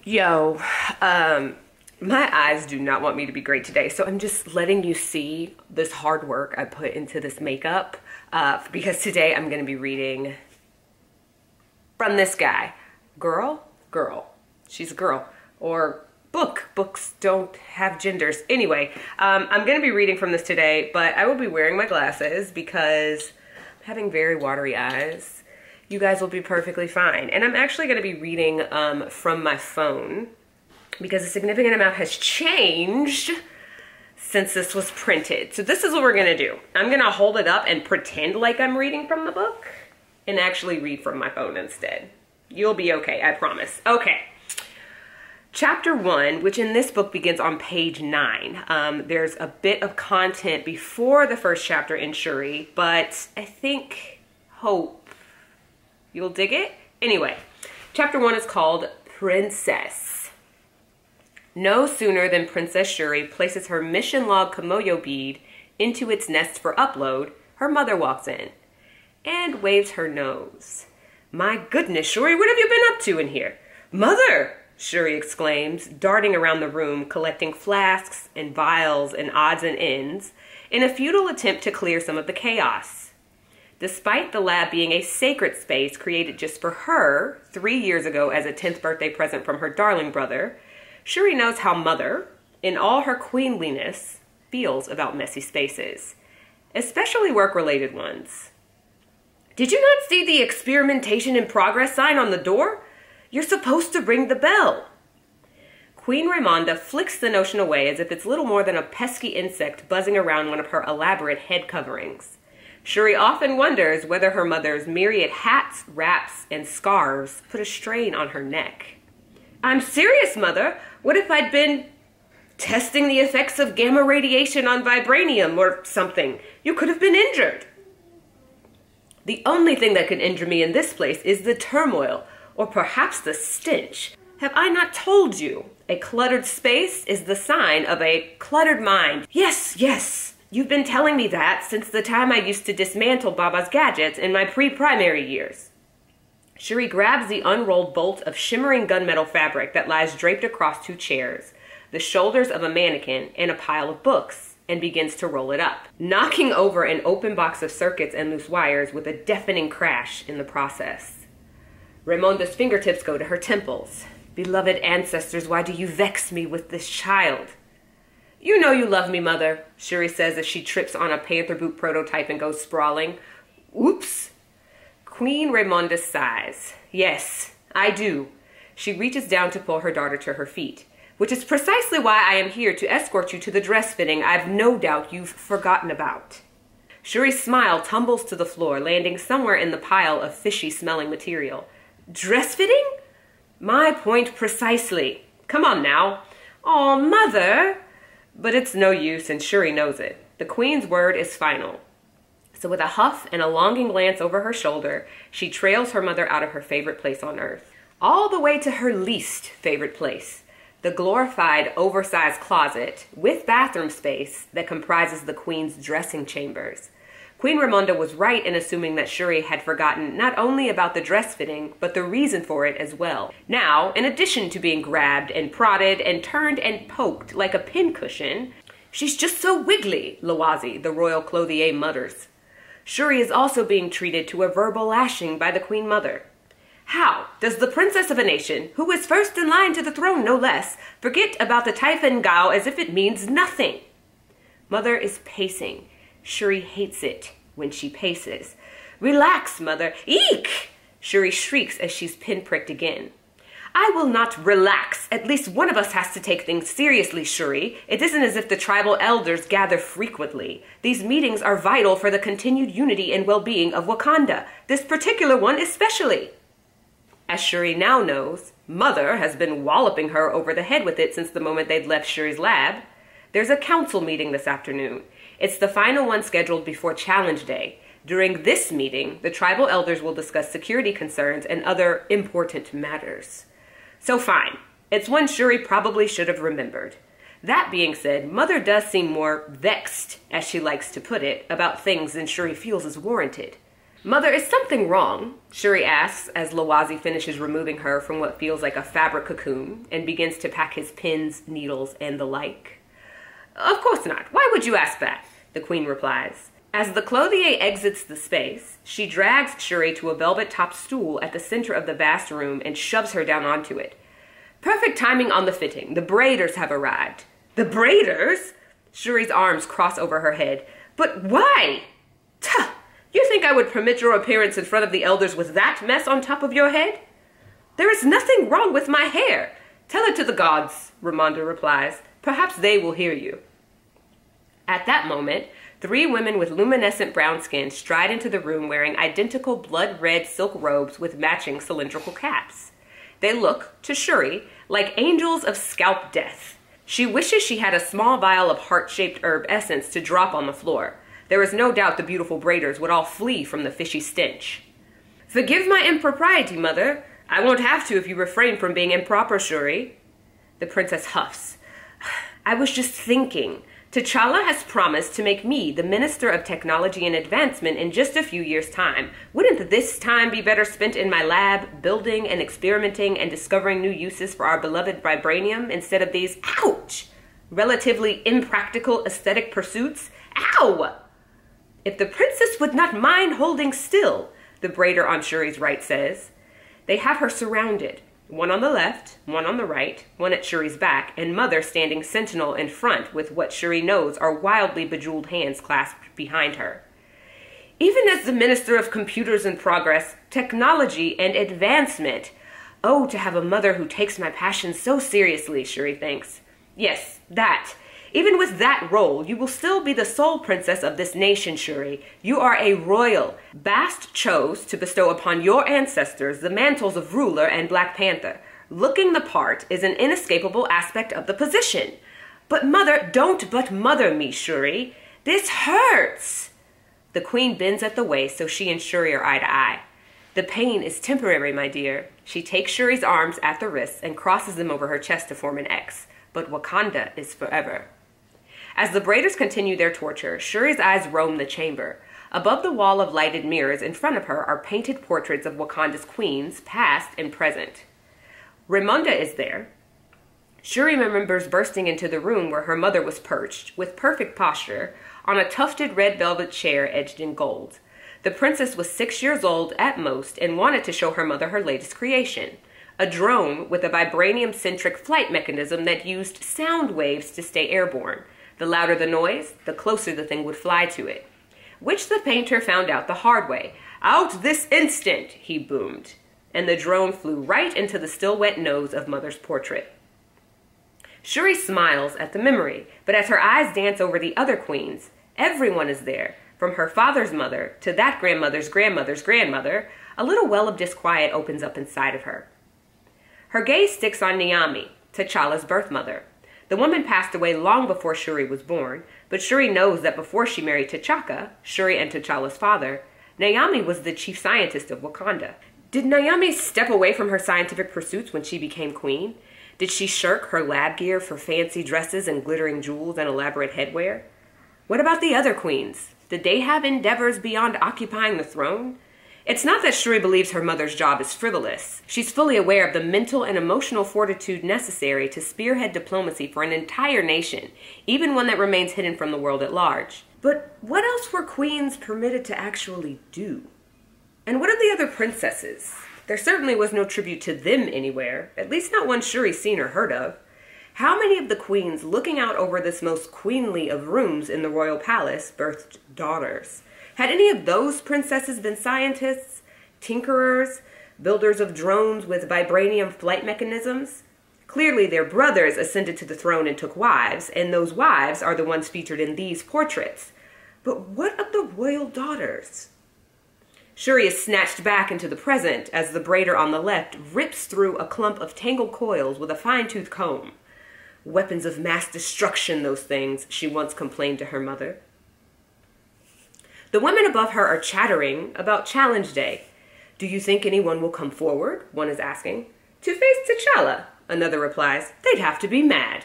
Yo, my eyes do not want me to be great today, so I'm just letting you see this hard work I put into this makeup because today I'm going to be reading from this guy. Girl. She's a girl. Or book. Books don't have genders. Anyway, I'm going to be reading from this today, but I will be wearing my glasses because I'm having very watery eyes. You guys will be perfectly fine. And I'm actually going to be reading from my phone because a significant amount has changed since this was printed. So this is what we're going to do. I'm going to hold it up and pretend like I'm reading from the book and actually read from my phone instead. You'll be okay, I promise. Okay. Chapter 1, which in this book begins on page 9. There's a bit of content before the first chapter in Shuri, but I hope you'll dig it. Anyway, chapter 1 is called Princess. No sooner than Princess Shuri places her mission log Komoyo bead into its nest for upload, her mother walks in and waves her nose. My goodness, Shuri, what have you been up to in here? Mother, Shuri exclaims, darting around the room, collecting flasks and vials and odds and ends in a futile attempt to clear some of the chaos. Despite the lab being a sacred space created just for her 3 years ago as a 10th birthday present from her darling brother, Shuri knows how Mother, in all her queenliness, feels about messy spaces, especially work-related ones. Did you not see the experimentation in progress sign on the door? You're supposed to ring the bell. Queen Ramonda flicks the notion away as if it's little more than a pesky insect buzzing around one of her elaborate head coverings. Shuri often wonders whether her mother's myriad hats, wraps, and scarves put a strain on her neck. I'm serious, Mother. What if I'd been testing the effects of gamma radiation on Vibranium or something? You could have been injured. The only thing that could injure me in this place is the turmoil, or perhaps the stench. Have I not told you? A cluttered space is the sign of a cluttered mind. Yes. You've been telling me that since the time I used to dismantle Baba's gadgets in my pre-primary years. Shuri grabs the unrolled bolt of shimmering gunmetal fabric that lies draped across 2 chairs, the shoulders of a mannequin, and a pile of books, and begins to roll it up, knocking over an open box of circuits and loose wires with a deafening crash in the process. Raimonda's fingertips go to her temples. Beloved ancestors, why do you vex me with this child? You know you love me, Mother, Shuri says as she trips on a panther boot prototype and goes sprawling. Oops. Queen Raimonda sighs. Yes, I do. She reaches down to pull her daughter to her feet, which is precisely why I am here to escort you to the dress fitting I've no doubt you've forgotten about. Shuri's smile tumbles to the floor, landing somewhere in the pile of fishy-smelling material. Dress fitting? My point precisely. Come on now. Aw, Mother. But it's no use, and Shuri knows it. The Queen's word is final. So with a huff and a longing glance over her shoulder, she trails her mother out of her favorite place on Earth, all the way to her least favorite place, the glorified, oversized closet with bathroom space that comprises the Queen's dressing chambers. Queen Raimonda was right in assuming that Shuri had forgotten not only about the dress fitting, but the reason for it as well. Now, in addition to being grabbed and prodded and turned and poked like a pincushion, she's just so wiggly, Lawazi, the royal clothier, mutters. Shuri is also being treated to a verbal lashing by the Queen Mother. How does the princess of a nation, who is first in line to the throne no less, forget about the Typhon Gao as if it means nothing? Mother is pacing. Shuri hates it when she paces. Relax, Mother. Eek! Shuri shrieks as she's pinpricked again. I will not relax. At least one of us has to take things seriously, Shuri. It isn't as if the tribal elders gather frequently. These meetings are vital for the continued unity and well-being of Wakanda. This particular one especially. As Shuri now knows, Mother has been walloping her over the head with it since the moment they'd left Shuri's lab. There's a council meeting this afternoon. It's the final one scheduled before Challenge Day. During this meeting, the tribal elders will discuss security concerns and other important matters. So fine, it's one Shuri probably should have remembered. That being said, Mother does seem more vexed, as she likes to put it, about things than Shuri feels is warranted. Mother, is something wrong? Shuri asks as Lawazi finishes removing her from what feels like a fabric cocoon and begins to pack his pins, needles, and the like. Of course not. Why would you ask that? The queen replies. As the clothier exits the space, she drags Shuri to a velvet-topped stool at the center of the vast room and shoves her down onto it. Perfect timing on the fitting. The braiders have arrived. The braiders? Shuri's arms cross over her head. But why? Tuh! You think I would permit your appearance in front of the elders with that mess on top of your head? There is nothing wrong with my hair. Tell it to the gods, Ramonda replies. Perhaps they will hear you. At that moment, 3 women with luminescent brown skin stride into the room wearing identical blood-red silk robes with matching cylindrical caps. They look, to Shuri, like angels of scalp death. She wishes she had a small vial of heart-shaped herb essence to drop on the floor. There is no doubt the beautiful braiders would all flee from the fishy stench. Forgive my impropriety, Mother. I won't have to if you refrain from being improper, Shuri. The princess huffs. I was just thinking. T'Challa has promised to make me the Minister of Technology and Advancement in just a few years' time. Wouldn't this time be better spent in my lab, building and experimenting and discovering new uses for our beloved Vibranium instead of these, ouch, relatively impractical aesthetic pursuits? Ow! If the princess would not mind holding still, the braider on Shuri's right says. They have her surrounded. One on the left, one on the right, one at Shuri's back, and Mother standing sentinel in front with what Shuri knows are wildly bejeweled hands clasped behind her. Even as the Minister of Computers and Progress, Technology and Advancement. Oh, to have a mother who takes my passion so seriously, Shuri thinks. Yes, that. Even with that role, you will still be the sole princess of this nation, Shuri. You are a royal. Bast chose to bestow upon your ancestors the mantles of ruler and Black Panther. Looking the part is an inescapable aspect of the position. But mother, don't but mother me, Shuri. This hurts. The queen bends at the waist so she and Shuri are eye to eye. The pain is temporary, my dear. She takes Shuri's arms at the wrists and crosses them over her chest to form an X. But Wakanda is forever. As the braiders continue their torture, Shuri's eyes roam the chamber. Above the wall of lighted mirrors in front of her are painted portraits of Wakanda's queens, past and present. Ramonda is there. Shuri remembers bursting into the room where her mother was perched, with perfect posture, on a tufted red velvet chair edged in gold. The princess was 6 years old at most and wanted to show her mother her latest creation, a drone with a vibranium-centric flight mechanism that used sound waves to stay airborne. The louder the noise, the closer the thing would fly to it. Which the painter found out the hard way. Out this instant, he boomed. And the drone flew right into the still wet nose of Mother's portrait. Shuri smiles at the memory, but as her eyes dance over the other queens, everyone is there, from her father's mother to that grandmother's grandmother's grandmother. A little well of disquiet opens up inside of her. Her gaze sticks on Niamh, T'Challa's birth mother. The woman passed away long before Shuri was born, but Shuri knows that before she married T'Chaka, Shuri and T'Challa's father, Niamh was the chief scientist of Wakanda. Did Niamh step away from her scientific pursuits when she became queen? Did she shirk her lab gear for fancy dresses and glittering jewels and elaborate headwear? What about the other queens? Did they have endeavors beyond occupying the throne? It's not that Shuri believes her mother's job is frivolous. She's fully aware of the mental and emotional fortitude necessary to spearhead diplomacy for an entire nation, even one that remains hidden from the world at large. But what else were queens permitted to actually do? And what of the other princesses? There certainly was no tribute to them anywhere, at least not one Shuri's seen or heard of. How many of the queens looking out over this most queenly of rooms in the royal palace birthed daughters? Had any of those princesses been scientists, tinkerers, builders of drones with vibranium flight mechanisms? Clearly their brothers ascended to the throne and took wives, and those wives are the ones featured in these portraits. But what of the royal daughters? Shuri is snatched back into the present as the braider on the left rips through a clump of tangled coils with a fine-tooth comb. Weapons of mass destruction, those things, she once complained to her mother. The women above her are chattering about Challenge Day. Do you think anyone will come forward? One is asking. To face T'Challa, another replies. They'd have to be mad.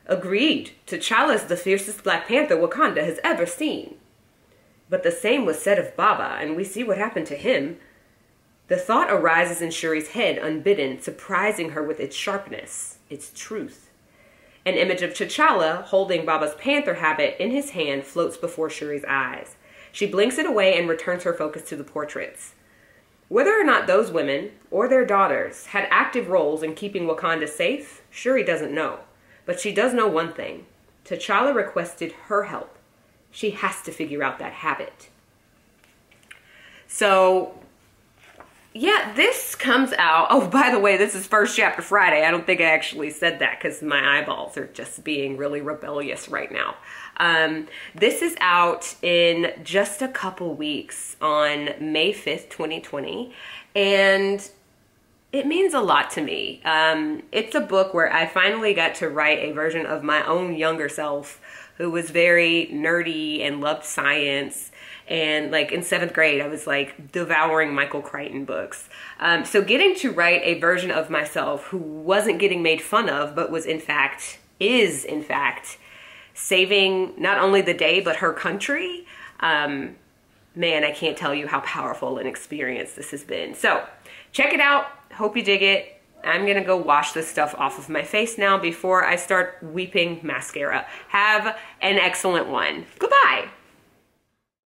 Agreed. T'Challa's the fiercest Black Panther Wakanda has ever seen. But the same was said of Baba, and we see what happened to him. The thought arises in Shuri's head unbidden, surprising her with its sharpness, its truth. An image of T'Challa, holding Baba's panther habit in his hand, floats before Shuri's eyes. She blinks it away and returns her focus to the portraits. Whether or not those women, or their daughters, had active roles in keeping Wakanda safe, Shuri doesn't know. But she does know one thing. T'Challa requested her help. She has to figure out that habit. So, yeah, this comes out. Oh, by the way, this is first chapter Friday. I don't think I actually said that because my eyeballs are just being really rebellious right now. This is out in just a couple weeks on May 5th, 2020. And it means a lot to me. It's a book where I finally got to write a version of my own younger self who was very nerdy and loved science. And like in 7th grade, I was like devouring Michael Crichton books. So getting to write a version of myself who wasn't getting made fun of, but was in fact, saving not only the day, but her country. Man, I can't tell you how powerful an experience this has been. So check it out. Hope you dig it. I'm gonna go wash this stuff off of my face now before I start weeping mascara. Have an excellent one. Goodbye.